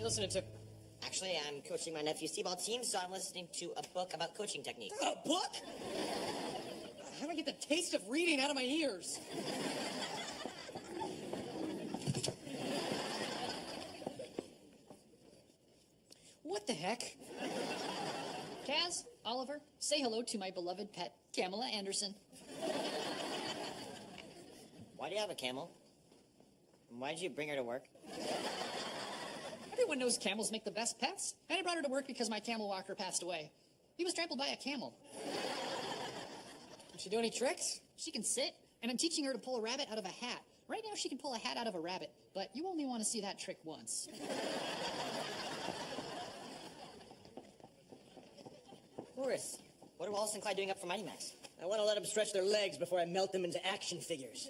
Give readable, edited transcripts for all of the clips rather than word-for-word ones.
listening to? Actually, I'm coaching my nephew's t-ball team, so I'm listening to a book about coaching techniques. A book? How do I get the taste of reading out of my ears? What the heck? Kaz, Oliver, say hello to my beloved pet, Kamala Anderson. Why do you have a camel? Why did you bring her to work? Everyone knows camels make the best pets. And I brought her to work because my camel walker passed away. He was trampled by a camel. Can she do any tricks? She can sit, and I'm teaching her to pull a rabbit out of a hat. Right now she can pull a hat out of a rabbit, but you only want to see that trick once. Horace, what are Wallace and Clyde doing up for Mighty Max? I want to let them stretch their legs before I melt them into action figures.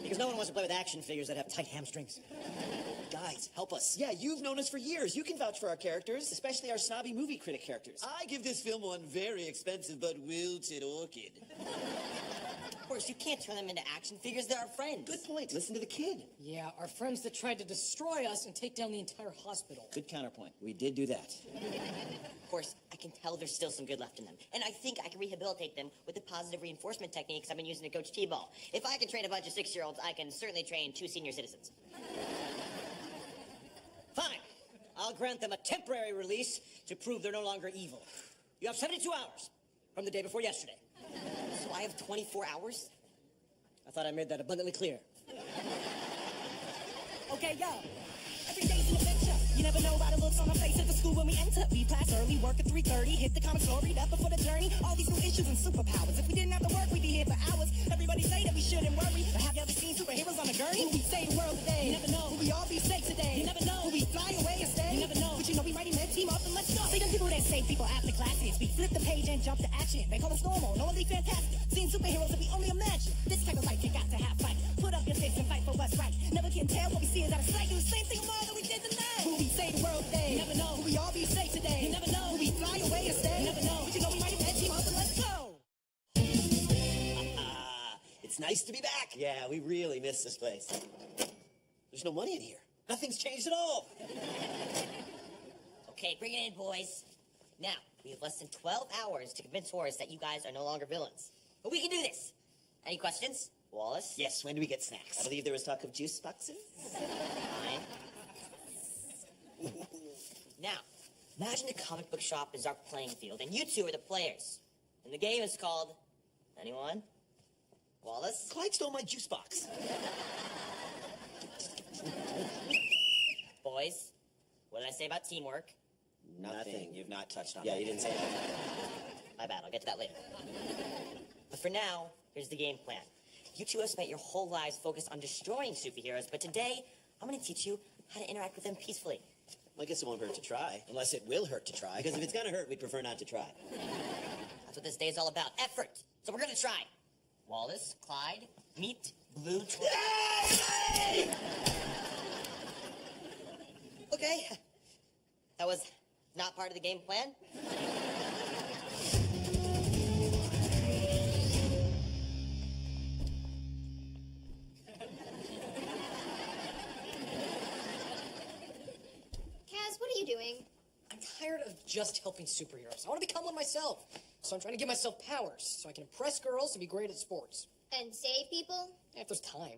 Because no one wants to play with action figures that have tight hamstrings. Guys, help us. Yeah, you've known us for years. You can vouch for our characters, especially our snobby movie critic characters. I give this film one very expensive but wilted orchid. Horace, you can't turn them into action figures. They're our friends. Good point. Listen to the kid. Yeah, our friends that tried to destroy us and take down the entire hospital. Good counterpoint. We did do that. Horace, I can tell there's still some good left in them. And I think I can rehabilitate them with the positive reinforcement techniques I've been using to coach T-ball. If I can train a bunch of 6-year-olds, I can certainly train 2 senior citizens. Fine. I'll grant them a temporary release to prove they're no longer evil. You have 72 hours from the day before yesterday. So I have 24 hours? I thought I made that abundantly clear. Okay, yo. Every day's an adventure. You never know by the looks on our face at the school when we enter. Leave class early, work at 3:30, hit the comic store, read up before the journey. All these new issues and superpowers. If we didn't have to work, we'd be here for hours. Everybody say that we shouldn't worry. But have you ever seen superheroes on a gurney? Will we save the world today? You never know. Will we all be safe today? You never know. Will we fly away and stay? You never know. But you know we mighty men team up and let's go. See them people that save people after classes. We flip the page and jump to action. They call us normal, no one be fantastic. Seeing superheroes that we only imagine. This type of life you got to have fight. Put up your fists and fight for what's right. Never can tell what we see is out of sight. Do the same thing tomorrow that we did tonight. Will we save the world today? You never know. Will we all be safe today? You never know. Will we fly away and stay? You never know. But you know we mighty men team up and let's go. It's nice to be back. Yeah, we really miss this place. There's no money in here. Nothing's changed at all. Okay, bring it in, boys. Now, we have less than 12 hours to convince Horace that you guys are no longer villains. But we can do this. Any questions? Wallace? Yes, when do we get snacks? I believe there was talk of juice boxes. Fine. Now, imagine the comic book shop is our playing field, and you two are the players. And the game is called... Anyone? Wallace? Clyde stole my juice box. Boys, what did I say about teamwork? Nothing. You've not touched on it. Yeah, you didn't say that. My bad, I'll get to that later. But for now, here's the game plan. You two have spent your whole lives focused on destroying superheroes, but today, I'm gonna teach you how to interact with them peacefully. Well, I guess it won't hurt to try. Unless it will hurt to try. Because if it's gonna hurt, we'd prefer not to try. That's what this day is all about, effort. So we're gonna try. Wallace, Clyde, meet Blue Okay. That was not part of the game plan. Kaz, what are you doing? I'm tired of just helping superheroes. I want to become one myself. So I'm trying to give myself powers so I can impress girls and be great at sports. And save people? If there's time.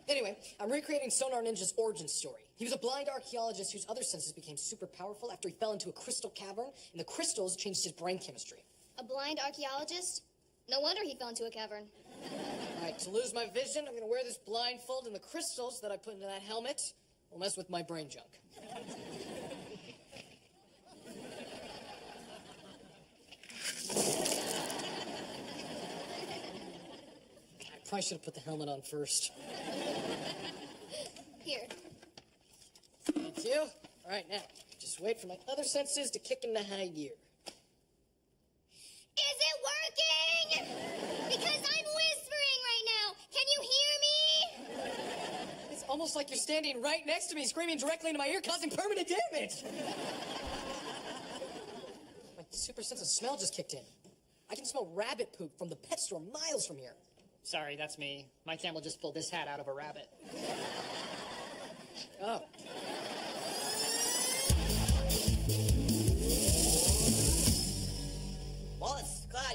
Anyway, I'm recreating Sonar Ninja's origin story. He was a blind archaeologist whose other senses became super powerful after he fell into a crystal cavern, and the crystals changed his brain chemistry. A blind archaeologist? No wonder he fell into a cavern. All right, to lose my vision, I'm going to wear this blindfold, and the crystals that I put into that helmet will mess with my brain junk. I probably should have put the helmet on first. Here. Thank you. All right, now, just wait for my other senses to kick into high gear. Is it working? Because I'm whispering right now. Can you hear me? It's almost like you're standing right next to me, screaming directly into my ear, causing permanent damage. My super sense of smell just kicked in. I can smell rabbit poop from the pet store miles from here. Sorry, that's me. My camel just pulled this hat out of a rabbit. Oh.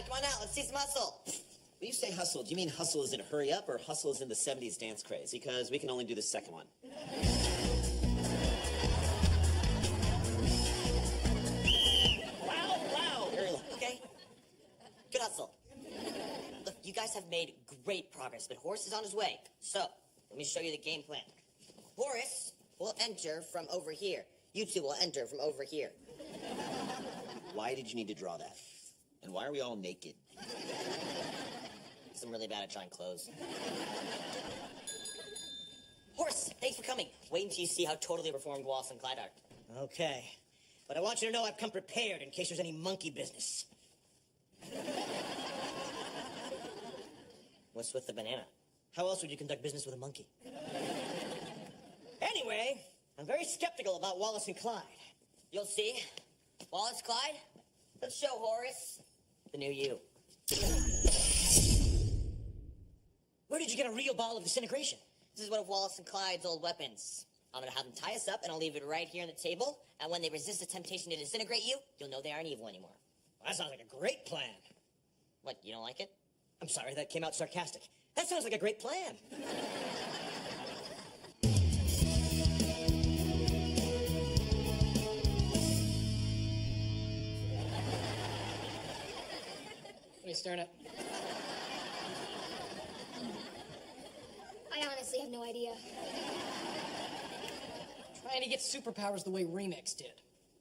come on out. Let's see some hustle. When you say hustle, do you mean hustle as in hurry up or hustle as in the 70s dance craze? Because we can only do the second one. Wow. Okay. Good hustle. Look, you guys have made great progress, but Horace is on his way. So, let me show you the game plan. Horace will enter from over here. You two will enter from over here. Why did you need to draw that? And why are we all naked? I'm really bad at drawing clothes. Horace, thanks for coming. Wait until you see how totally reformed Wallace and Clyde are. Okay. But I want you to know I've come prepared in case there's any monkey business. What's with the banana? How else would you conduct business with a monkey? Anyway, I'm very skeptical about Wallace and Clyde. You'll see. Wallace, Clyde, let's show Horace the new you. Where did you get a real ball of disintegration? This is one of Wallace and Clyde's old weapons. I'm gonna have them tie us up, and I'll leave it right here on the table. And when they resist the temptation to disintegrate you, you'll know they aren't evil anymore. Well, that sounds like a great plan. What, you don't like it? I'm sorry, that came out sarcastic. That sounds like a great plan. What are you staring at? I honestly have no idea. Trying to get superpowers the way Remix did.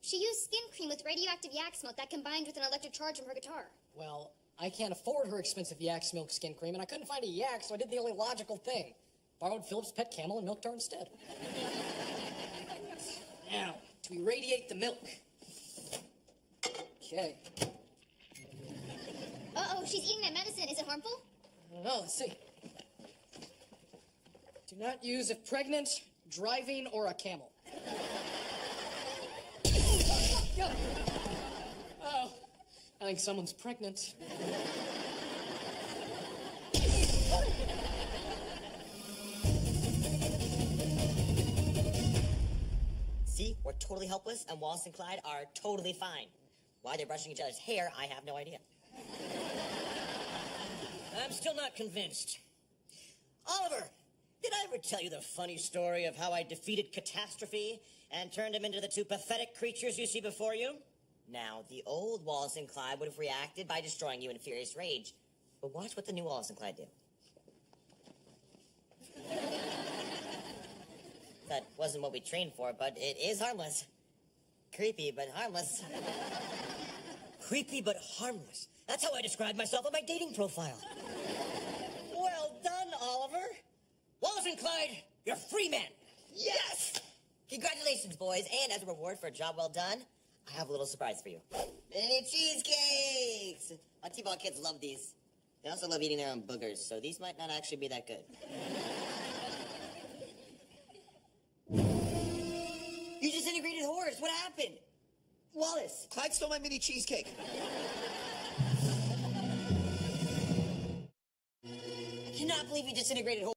She used skin cream with radioactive yak smoke that combined with an electric charge from her guitar. Well, I can't afford her expensive yak's milk skin cream, and I couldn't find a yak, so I did the only logical thing. Borrowed Philip's pet camel and milked her instead. Now, to irradiate the milk. Okay. Uh-oh, she's eating that medicine. Is it harmful? I don't know, let's see. Do not use if pregnant, driving, or a camel. Oh, I think someone's pregnant. See, we're totally helpless, and Wallace and Clyde are totally fine. Why they're brushing each other's hair, I have no idea. I'm still not convinced. Oliver, did I ever tell you the funny story of how I defeated Catastrophe and turned him into the two pathetic creatures you see before you? Now, the old Wallace and Clyde would have reacted by destroying you in furious rage. But watch what the new Wallace and Clyde do. That wasn't what we trained for, but it is harmless. Creepy, but harmless. Creepy but harmless. That's how I describe myself on my dating profile. Well done, Oliver. Wallace and Clyde, you're free men. Yes! Congratulations, boys. And as a reward for a job well done, I have a little surprise for you. Mini cheesecakes! Our T-ball kids love these. They also love eating their own boogers, so these might not actually be that good. You disintegrated Horace. What happened? Wallace. Clyde stole my mini cheesecake. I cannot believe you disintegrated Horace.